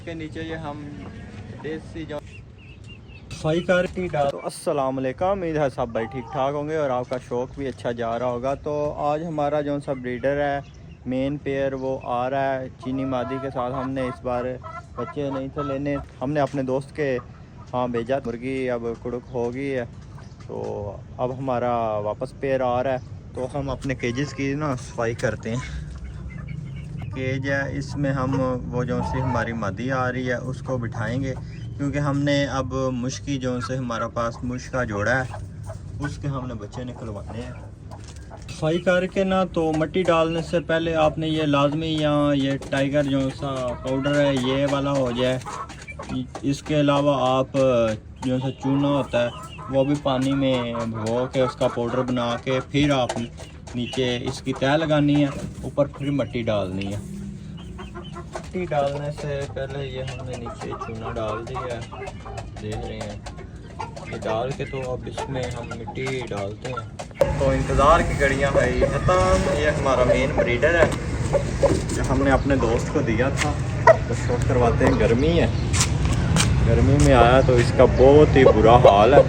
के नीचे ये हम देसी जो सफाई करती डाल। तो अस्सलाम वालेकुम, उम्मीद है सब भाई ठीक ठाक होंगे और आपका शौक़ भी अच्छा जा रहा होगा। तो आज हमारा जो सा ब्रीडर है मेन पेयर वो आ रहा है चीनी मादी के साथ। हमने इस बार बच्चे नहीं थे लेने, हमने अपने दोस्त के हाँ भेजा। मुर्गी अब कुड़क हो गई है तो अब हमारा वापस पेयर आ रहा है। तो हम अपने केजेस की ना सफाई करते हैं। केज है इसमें हम वो जो सी हमारी मादी आ रही है उसको बिठाएंगे, क्योंकि हमने अब मुश्की जो से हमारा पास मुश्क का जोड़ा है उसके हमने बच्चे निकलवाने हैं। सफाई करके ना तो मिट्टी डालने से पहले आपने ये लाजमी या ये टाइगर जो सा पाउडर है ये वाला हो जाए। इसके अलावा आप जो सा चूना होता है वो भी पानी में भिगो के उसका पाउडर बना के फिर आप नीचे इसकी तह लगानी है, ऊपर फिर मिट्टी डालनी है। मिट्टी डालने से पहले ये हमने नीचे चूना डाल दिया है, देख रहे हैं ये डाल के। तो अब इसमें हम मिट्टी डालते हैं। तो इंतज़ार की घड़ियाँ भाई खत्म। ये हमारा मेन ब्रीडर है जो हमने अपने दोस्त को दिया था। तो शौक करवाते हैं, गर्मी है, गर्मी में आया तो इसका बहुत ही बुरा हाल है।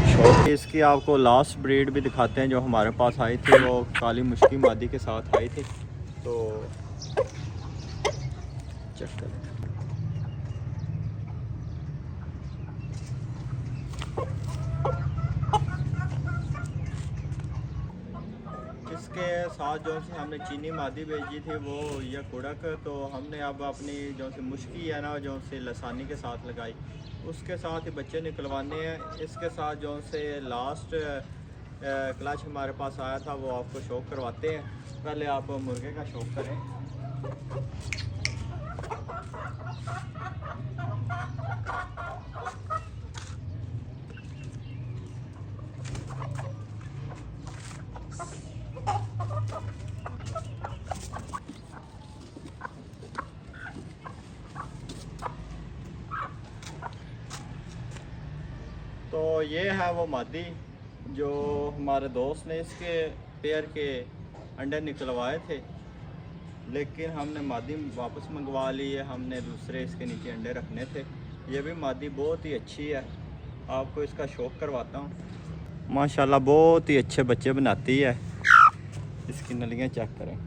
शौक इसकी आपको लास्ट ब्रीड भी दिखाते हैं जो हमारे पास आई थी, वो काली मुश्की मादी के साथ आई थी। तो चेक करें, इसके साथ जो सी हमने चीनी मादी भेजी थी वो ये कुड़क। तो हमने अब अपनी जो सी मुश्की है ना जो सी लसानी के साथ लगाई, उसके साथ ही बच्चे निकलवाने हैं। इसके साथ जो से लास्ट क्लच हमारे पास आया था वो आपको शौक करवाते हैं। पहले आप मुर्गे का शौक करें। तो ये है वो मादी जो हमारे दोस्त ने इसके पेयर के अंडे निकलवाए थे, लेकिन हमने मादी वापस मंगवा ली है। हमने दूसरे इसके नीचे अंडे रखने थे। ये भी मादी बहुत ही अच्छी है, आपको इसका शौक करवाता हूँ। माशाल्लाह बहुत ही अच्छे बच्चे बनाती है। इसकी नलियाँ चेक करें।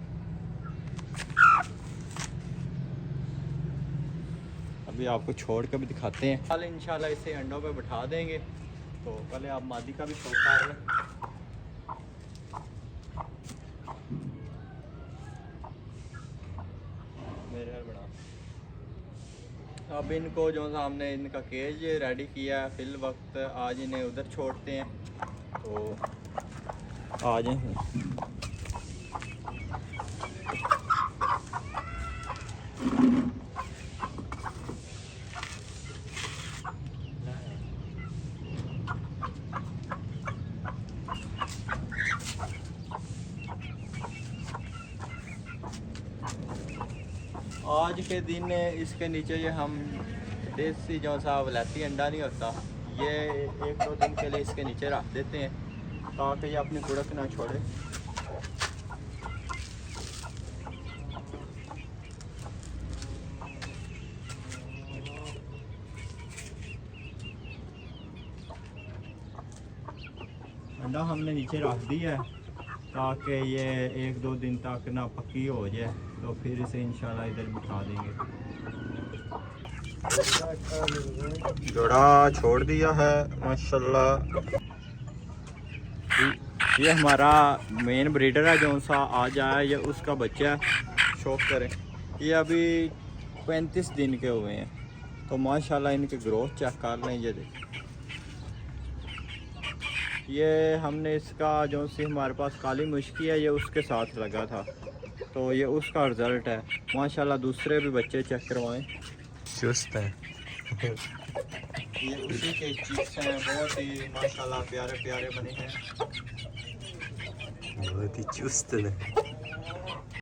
अभी आपको छोड़ के भी दिखाते हैं। कल इंशाल्लाह इसे अंडों पे बिठा देंगे। तो पहले आप मादी का भी शौक कर लें। मेरे बना अब इनको जो हमने इनका केज रेडी किया है, फिल वक्त आज इन्हें उधर छोड़ते हैं। तो आ जाए। आज के दिन इसके नीचे ये हम देसी जो सा वलैती अंडा नहीं होता, ये 1-2 दिन के लिए इसके नीचे रख देते हैं ताकि ये अपनी कुड़क ना छोड़े। अंडा हमने नीचे रख दिया है ताकि ये 1-2 दिन तक ना पक्की हो जाए, तो फिर इसे इंशाल्लाह इधर बिठा देंगे। जोड़ा छोड़ दिया है माशाल्लाह। ये हमारा मेन ब्रीडर है जो सा आज आया, ये उसका बच्चा है। शौक करें, ये अभी 35 दिन के हुए हैं। तो माशाल्लाह इनके ग्रोथ चेक कर लें। ये देखें, ये हमने इसका जो सी हमारे पास काली मुश्की है ये उसके साथ लगा था, तो ये उसका रिज़ल्ट है। माशाल्लाह दूसरे भी बच्चे चेक करवाएं, चुस्त है। ये उसी के चिक्स हैं, बहुत ही माशाल्लाह प्यारे प्यारे बने हैं। बहुत ही चुस्त है।